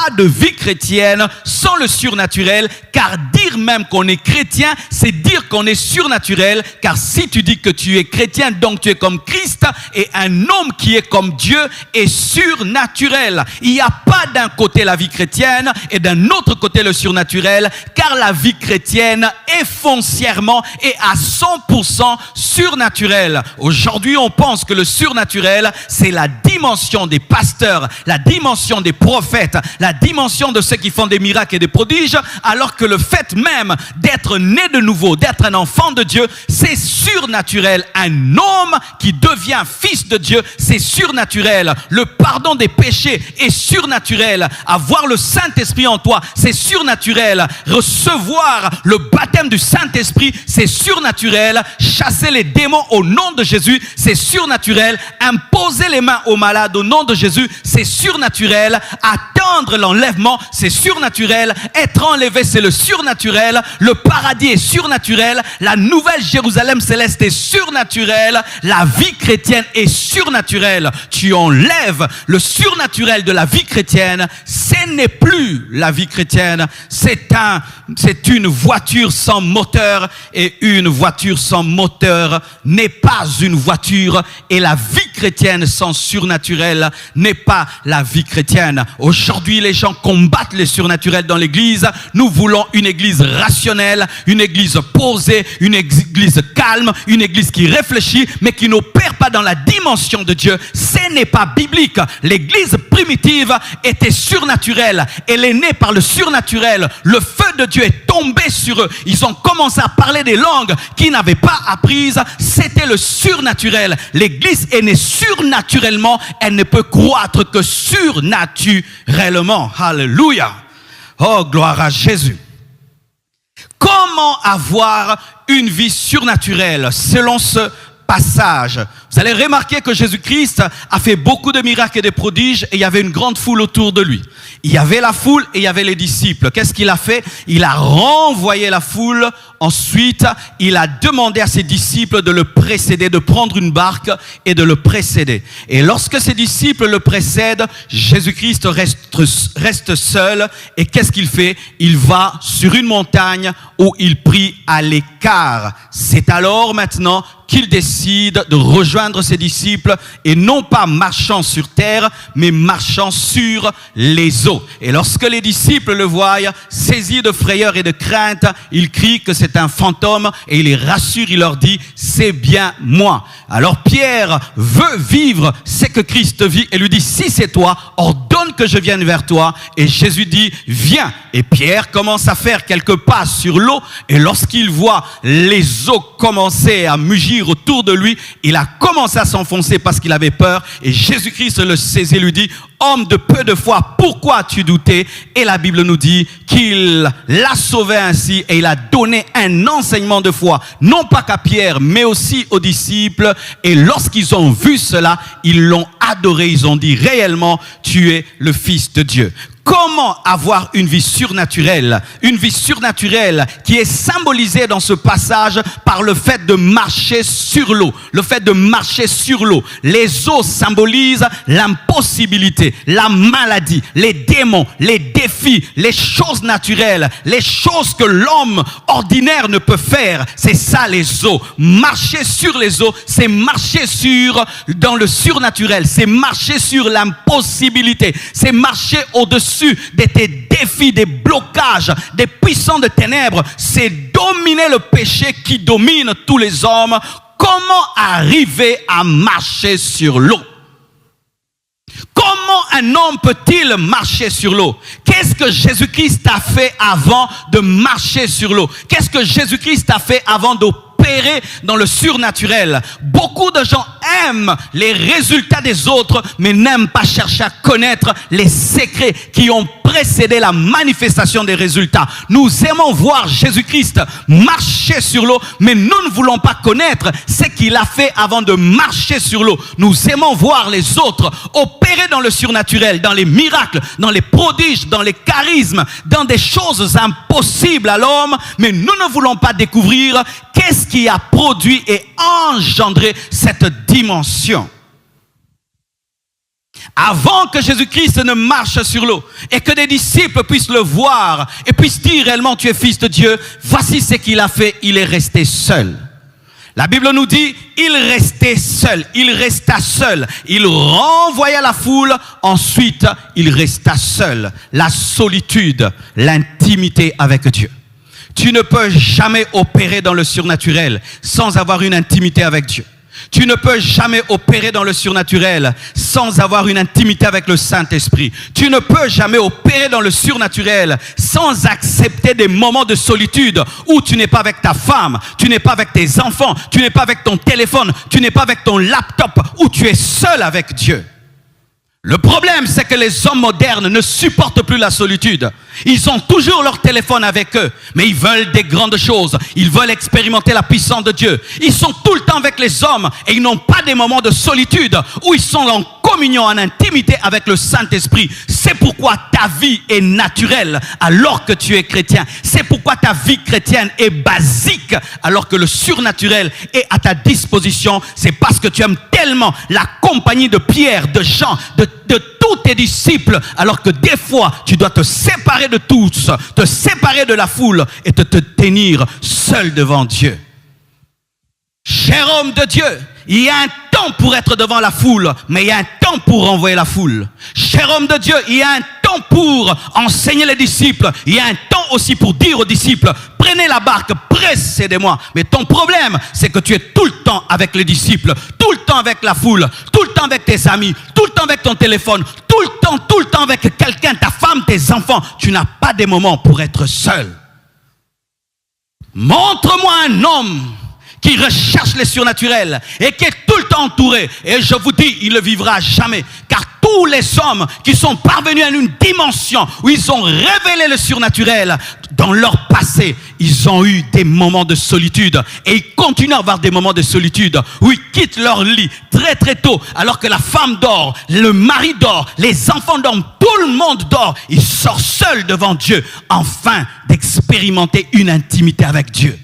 pas de vie chrétienne sans le surnaturel, car dire même qu'on est chrétien, c'est dire qu'on est surnaturel, car si tu dis que tu es chrétien, donc tu es comme Christ, et un homme qui est comme Dieu est surnaturel. Il n'y a pas d'un côté la vie chrétienne et d'un autre côté le surnaturel, car la vie chrétienne est foncièrement et à 100% surnaturelle. Aujourd'hui, on pense que le surnaturel, c'est la dimension des pasteurs, la dimension des prophètes, la dimension de ceux qui font des miracles et des prodiges, alors que le fait même d'être né de nouveau, d'être un enfant de Dieu, c'est surnaturel. Un homme qui devient fils de Dieu, c'est surnaturel. Le pardon des péchés est surnaturel. Avoir le Saint-Esprit en toi, c'est surnaturel. Recevoir le baptême du Saint-Esprit, c'est surnaturel. Chasser les démons au nom de Jésus, c'est surnaturel. Imposer les mains aux malades au nom de Jésus, c'est surnaturel. Attendre l'enlèvement, c'est surnaturel. Être enlevé, c'est le surnaturel. Le paradis est surnaturel. La nouvelle Jérusalem céleste est surnaturelle. La vie chrétienne est surnaturelle. Tu enlèves le surnaturel de la vie chrétienne, ce n'est plus la vie chrétienne. C'est une voiture sans moteur, et une voiture sans moteur n'est pas une voiture, et la vie chrétienne sans surnaturel n'est pas la vie chrétienne. Aujourd'hui, les gens combattent les surnaturels dans l'église. Nous voulons une église rationnelle, une église posée, une église calme, une église qui réfléchit, mais qui n'opère pas dans la dimension de Dieu. Ce n'est pas biblique. L'église primitive était surnaturelle. Elle est née par le surnaturel. Le feu de Dieu est tombé sur eux. Ils ont commencé à parler des langues qu'ils n'avaient pas apprises. C'était le surnaturel. L'église est née surnaturellement. Elle ne peut croître que surnaturellement. Alléluia. Oh, gloire à Jésus. Comment avoir une vie surnaturelle selon ce passage? Vous allez remarquer que Jésus-Christ a fait beaucoup de miracles et de prodiges, et il y avait une grande foule autour de lui. Il y avait la foule et il y avait les disciples. Qu'est-ce qu'il a fait? Il a renvoyé la foule. Ensuite, il a demandé à ses disciples de le précéder, de prendre une barque et de le précéder. Et lorsque ses disciples le précèdent, Jésus-Christ reste seul. Et qu'est-ce qu'il fait? Il va sur une montagne où il prie à l'écart. C'est alors maintenant qu'il décide de rejoindre ses disciples, et non pas marchant sur terre, mais marchant sur les eaux. Et lorsque les disciples le voient, saisis de frayeur et de crainte, ils crient que c'est un fantôme, et il les rassure, il leur dit, c'est bien moi. Alors Pierre veut vivre ce que Christ vit et lui dit, si c'est toi, ordonne que je vienne vers toi. Et Jésus dit, viens. Et Pierre commence à faire quelques pas sur l'eau, et lorsqu'il voit les eaux commencer à mugir autour de lui, il a commencé à s'enfoncer parce qu'il avait peur, et Jésus-Christ le saisit et lui dit, homme de peu de foi, pourquoi as-tu douté? Et la Bible nous dit qu'il l'a sauvé ainsi, et il a donné un enseignement de foi, non pas qu'à Pierre, mais aussi aux disciples. Et lorsqu'ils ont vu cela, ils l'ont adoré, ils ont dit réellement, tu es le Fils de Dieu. Comment avoir une vie surnaturelle? Une vie surnaturelle qui est symbolisée dans ce passage par le fait de marcher sur l'eau. Le fait de marcher sur l'eau. Les eaux symbolisent l'impossibilité, la maladie, les démons, les défis, les choses naturelles, les choses que l'homme ordinaire ne peut faire. C'est ça les eaux. Marcher sur les eaux, c'est marcher dans le surnaturel. C'est marcher sur l'impossibilité. C'est marcher au-dessus de tes défis, des blocages, des puissants de ténèbres. C'est dominer le péché qui domine tous les hommes. Comment arriver à marcher sur l'eau? Comment un homme peut-il marcher sur l'eau? Qu'est-ce que Jésus-Christ a fait avant de marcher sur l'eau? Qu'est-ce que Jésus-Christ a fait avant d'opérer dans le surnaturel? Beaucoup de gens aiment les résultats des autres, mais n'aiment pas chercher à connaître les secrets qui ont précédé la manifestation des résultats. Nous aimons voir Jésus-Christ marcher sur l'eau, mais nous ne voulons pas connaître ce qu'il a fait avant de marcher sur l'eau. Nous aimons voir les autres opérer dans le surnaturel, dans les miracles, dans les prodiges, dans les charismes, dans des choses impossibles à l'homme, mais nous ne voulons pas découvrir qu'est-ce qui a produit et engendré cette dimension. Avant que Jésus-Christ ne marche sur l'eau et que des disciples puissent le voir et puissent dire réellement tu es fils de Dieu, voici ce qu'il a fait, il est resté seul. La Bible nous dit, il restait seul, il resta seul, il renvoya la foule, ensuite il resta seul. La solitude, l'intimité avec Dieu. Tu ne peux jamais opérer dans le surnaturel sans avoir une intimité avec Dieu. Tu ne peux jamais opérer dans le surnaturel sans avoir une intimité avec le Saint-Esprit. Tu ne peux jamais opérer dans le surnaturel sans accepter des moments de solitude où tu n'es pas avec ta femme, tu n'es pas avec tes enfants, tu n'es pas avec ton téléphone, tu n'es pas avec ton laptop, où tu es seul avec Dieu. Le problème, c'est que les hommes modernes ne supportent plus la solitude. Ils ont toujours leur téléphone avec eux, mais ils veulent des grandes choses. Ils veulent expérimenter la puissance de Dieu. Ils sont tout le temps avec les hommes et ils n'ont pas des moments de solitude où ils sont en communion, en intimité avec le Saint-Esprit. C'est pourquoi ta vie est naturelle alors que tu es chrétien. C'est pourquoi ta vie chrétienne est basique alors que le surnaturel est à ta disposition. C'est parce que tu aimes tellement la compagnie de Pierre, de Jean, de tous tes disciples, alors que des fois, tu dois te séparer de tous, te séparer de la foule et te tenir seul devant Dieu. Cher homme de Dieu, il y a un temps pour être devant la foule, mais il y a un temps pour renvoyer la foule. Cher homme de Dieu, il y a un temps pour enseigner les disciples. Il y a un temps aussi pour dire aux disciples, prenez la barque, précédez-moi. Mais ton problème, c'est que tu es tout le temps avec les disciples, tout le temps avec la foule, tout le temps avec tes amis, tout le temps avec ton téléphone, tout le temps avec quelqu'un, ta femme, tes enfants. Tu n'as pas des moments pour être seul. Montre-moi un homme qui recherche les surnaturels et qui est tout le temps entouré. Et je vous dis, il ne vivra jamais. Car tous les hommes qui sont parvenus à une dimension où ils ont révélé le surnaturel, dans leur passé, ils ont eu des moments de solitude. Et ils continuent à avoir des moments de solitude où ils quittent leur lit très très tôt, alors que la femme dort, le mari dort, les enfants dorment, tout le monde dort. Ils sortent seuls devant Dieu, afin d'expérimenter une intimité avec Dieu.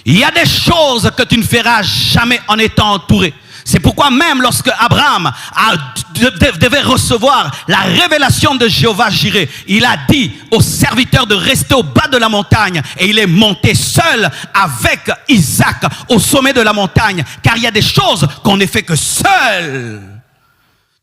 Il y a des choses que tu ne feras jamais en étant entouré. C'est pourquoi même lorsque Abraham devait recevoir la révélation de Jéhovah Jireh, il a dit aux serviteurs de rester au bas de la montagne et il est monté seul avec Isaac au sommet de la montagne, car il y a des choses qu'on ne fait que seul.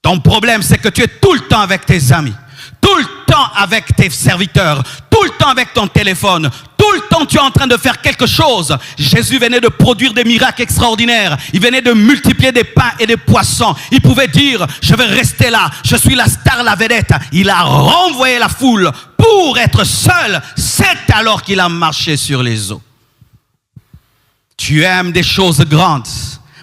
Ton problème, c'est que tu es tout le temps avec tes amis, tout le temps avec tes serviteurs, tout le temps avec ton téléphone, tout le temps tu es en train de faire quelque chose. Jésus venait de produire des miracles extraordinaires. Il venait de multiplier des pains et des poissons. Il pouvait dire, je vais rester là, je suis la star, la vedette. Il a renvoyé la foule pour être seul. C'est alors qu'il a marché sur les eaux. Tu aimes des choses grandes,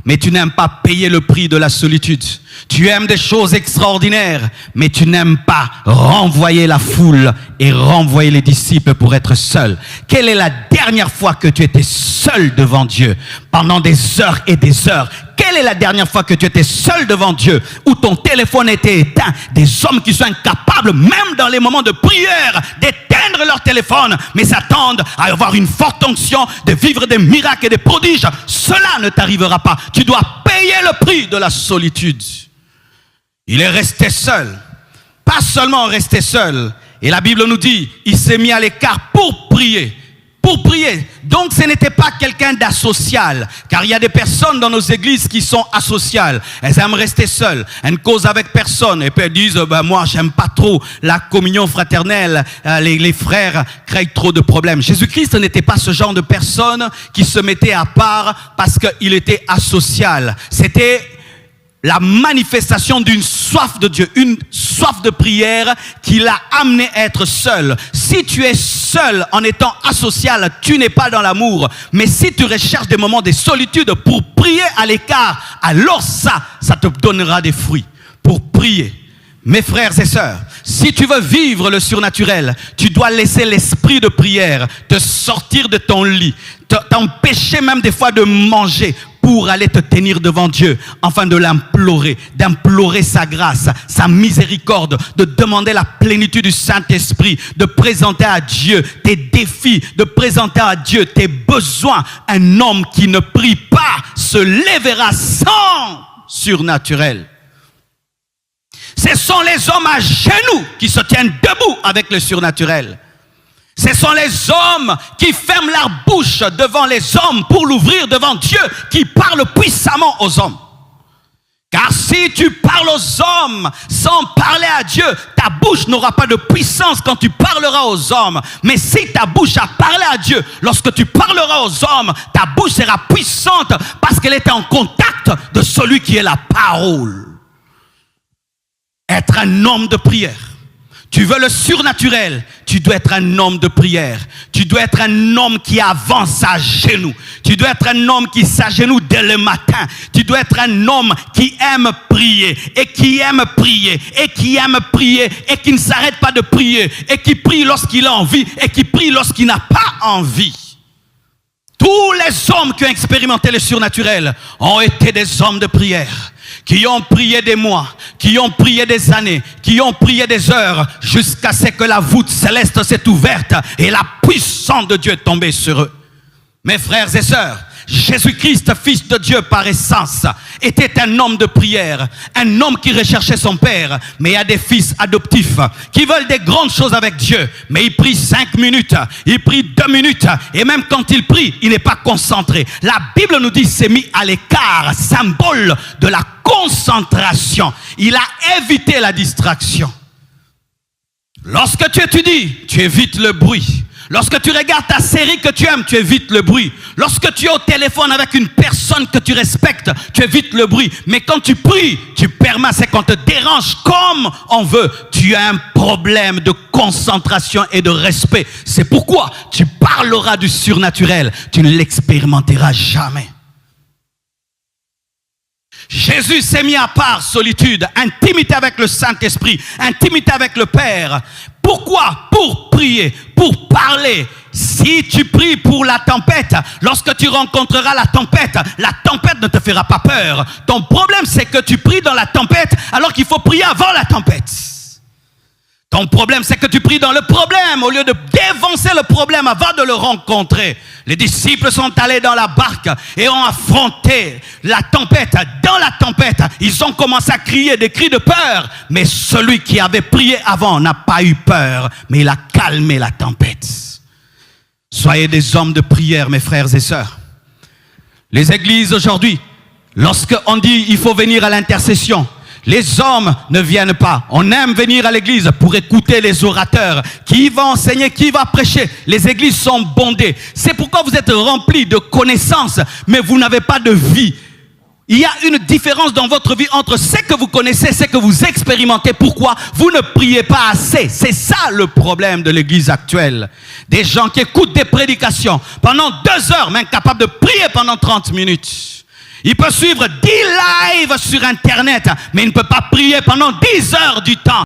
mais tu n'aimes pas payer le prix de la solitude. Tu aimes des choses extraordinaires, mais tu n'aimes pas renvoyer la foule et renvoyer les disciples pour être seul. Quelle est la dernière fois que tu étais seul devant Dieu pendant des heures et des heures? Quelle est la dernière fois que tu étais seul devant Dieu, où ton téléphone était éteint? Des hommes qui sont incapables, même dans les moments de prière, d'éteindre leur téléphone, mais s'attendent à avoir une forte onction, de vivre des miracles et des prodiges. Cela ne t'arrivera pas. Tu dois payer le prix de la solitude. Il est resté seul. Pas seulement resté seul. Et la Bible nous dit, il s'est mis à l'écart pour prier. Pour prier. Donc ce n'était pas quelqu'un d'asocial. Car il y a des personnes dans nos églises qui sont asociales. Elles aiment rester seules. Elles ne causent avec personne. Et puis elles disent, moi j'aime pas trop la communion fraternelle. Les frères créent trop de problèmes. Jésus-Christ n'était pas ce genre de personne qui se mettait à part parce qu'il était asocial. C'était la manifestation d'une soif de Dieu, une soif de prière qui l'a amené à être seul. Si tu es seul en étant asocial, tu n'es pas dans l'amour. Mais si tu recherches des moments de solitude pour prier à l'écart, alors ça te donnera des fruits pour prier. Mes frères et sœurs, si tu veux vivre le surnaturel, tu dois laisser l'esprit de prière te sortir de ton lit, t'empêcher même des fois de manger pour aller te tenir devant Dieu, afin de l'implorer, d'implorer sa grâce, sa miséricorde, de demander la plénitude du Saint-Esprit, de présenter à Dieu tes défis, de présenter à Dieu tes besoins. Un homme qui ne prie pas se lèvera sans surnaturel. Ce sont les hommes à genoux qui se tiennent debout avec le surnaturel. Ce sont les hommes qui ferment leur bouche devant les hommes pour l'ouvrir devant Dieu, qui parlent puissamment aux hommes. Car si tu parles aux hommes sans parler à Dieu, ta bouche n'aura pas de puissance quand tu parleras aux hommes. Mais si ta bouche a parlé à Dieu, lorsque tu parleras aux hommes, ta bouche sera puissante parce qu'elle est en contact de celui qui est la parole. Être un homme de prière. Tu veux le surnaturel, tu dois être un homme de prière. Tu dois être un homme qui avance à genoux. Tu dois être un homme qui s'agenouille dès le matin. Tu dois être un homme qui aime prier et qui aime prier et qui aime prier et qui ne s'arrête pas de prier et qui prie lorsqu'il a envie et qui prie lorsqu'il n'a pas envie. Tous les hommes qui ont expérimenté le surnaturel ont été des hommes de prière, qui ont prié des mois, qui ont prié des années, qui ont prié des heures, jusqu'à ce que la voûte céleste s'est ouverte et la puissance de Dieu est tombée sur eux. Mes frères et sœurs, Jésus-Christ, fils de Dieu par essence, était un homme de prière, un homme qui recherchait son Père. Mais il y a des fils adoptifs qui veulent des grandes choses avec Dieu, mais il prie 5 minutes, il prie 2 minutes, et même quand il prie, il n'est pas concentré. La Bible nous dit qu'il s'est mis à l'écart, symbole de la concentration. Il a évité la distraction. Lorsque tu étudies, tu évites le bruit. Lorsque tu regardes ta série que tu aimes, tu évites le bruit. Lorsque tu es au téléphone avec une personne que tu respectes, tu évites le bruit. Mais quand tu pries, tu permets à ce qu'on te dérange comme on veut. Tu as un problème de concentration et de respect. C'est pourquoi tu parleras du surnaturel. Tu ne l'expérimenteras jamais. Jésus s'est mis à part, solitude, intimité avec le Saint-Esprit, intimité avec le Père. Pourquoi? Pour prier, pour parler. Si tu pries pour la tempête, lorsque tu rencontreras la tempête ne te fera pas peur. Ton problème, c'est que tu pries dans la tempête alors qu'il faut prier avant la tempête. Ton problème, c'est que tu pries dans le problème au lieu de dévancer le problème avant de le rencontrer. Les disciples sont allés dans la barque et ont affronté la tempête. Dans la tempête, ils ont commencé à crier des cris de peur. Mais celui qui avait prié avant n'a pas eu peur, mais il a calmé la tempête. Soyez des hommes de prière, mes frères et sœurs. Les églises aujourd'hui, lorsqu'on dit il faut venir à l'intercession, les hommes ne viennent pas. On aime venir à l'église pour écouter les orateurs. Qui va enseigner, qui va prêcher. Les églises sont bondées. C'est pourquoi vous êtes remplis de connaissances, mais vous n'avez pas de vie. Il y a une différence dans votre vie entre ce que vous connaissez et ce que vous expérimentez. Pourquoi? Vous ne priez pas assez. C'est ça le problème de l'église actuelle. Des gens qui écoutent des prédications pendant 2 heures, mais incapables de prier pendant 30 minutes. Il peut suivre 10 lives sur Internet, mais il ne peut pas prier pendant 10 heures du temps.